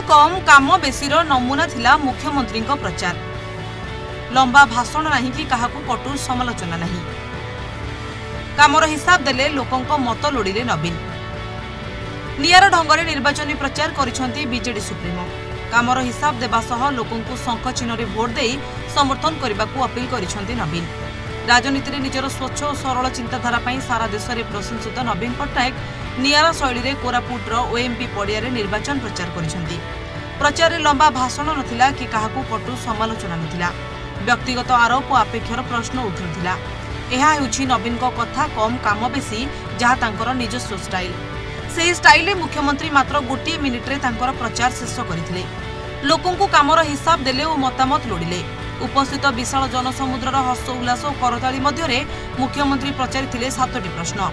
कम काम बेसी नमूना थिला मुख्यमंत्री प्रचार। लंबा भाषण नहीं कि काहाकू कटु समालोचना नहीं। कामर हिसाब देले लोकंक मत लोड़िले नवीन। नियार ढंगरे निर्वाचनी प्रचार करिसेंती बीजेडी सुप्रीमो। कामर हिसाब देबा सह लोकंकु शंख चिन्ह भोट दे समर्थन करने अपील करिसेंती नवीन। राजनीति में निजर स्वच्छ और सरल चिंताधारा सारा देश में प्रशंसित नवीन पट्टनायक नियारा शैली कोरापुटर ओएमपी पड़िया निर्वाचन प्रचार करिसेंती। प्रचार में लंबा भाषण नथिला कि काहाकू कटु समालोचना नथिला। व्यक्तिगत आरोप और आपेक्षर प्रश्न उठुला। यह हेउछि नवीन को कथा कम काम बेसी जहाँ तांकर निजस्व स्टाइल। से स्टाइल मुख्यमंत्री मात्र गोटे मिनिट्रे तांकर प्रचार शेष करथिले। लोकंकु कामर हिसाब देले और मतामत लोड़िले। उपस्थित विशाल जनसमुद्रर हर्ष उल्लास और करताली मध्यरे मुख्यमंत्री पचारिथिले 7टी प्रश्न।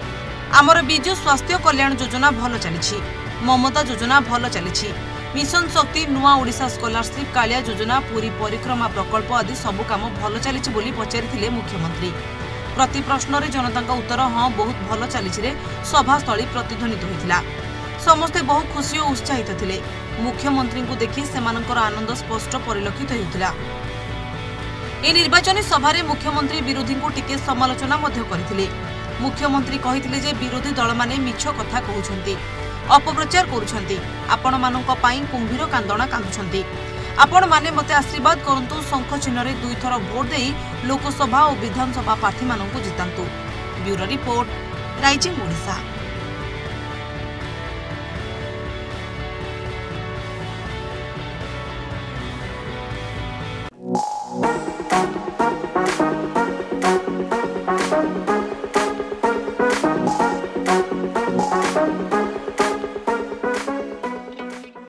आमर बिजु स्वास्थ्य कल्याण योजना भल चलिछि, ममता योजना भल चलिछि, मिशन शक्ति, नुआ ओडिशा स्कॉलरशिप, कालिया योजना, पूरी परिक्रमा प्रकल्प आदि सबु काम भल चलिछि बोली पचारिथिले मुख्यमंत्री। प्रति प्रश्न रे जनता उत्तर हाँ बहुत भल चलिछि रे सभास्थली प्रतिध्वनित होइथिला। समस्ते बहुत खुशी और उत्साहित थिले। मुख्यमंत्री को देखि सेमानकर आनंद स्पष्ट परिलक्षित होइथिला। ए निर्वाचनी सभारे मुख्यमंत्री विरोधी को टिके समालोचना मध्य करथिले। मुख्यमंत्री कहिथिले जे विरोधी दल माने मिछ कथा कहउछंती, अपप्रचार करूछंती। आपण मानक पई कुंभीर कांदणा कांदुछंती। आपण माने मते आशीर्वाद करंतु, शंख चिन्ह रे 2 थर भोट देई लोकसभा और विधानसभा प्रार्थी मानकु जितांतु। Bureau report, Rising Odisha.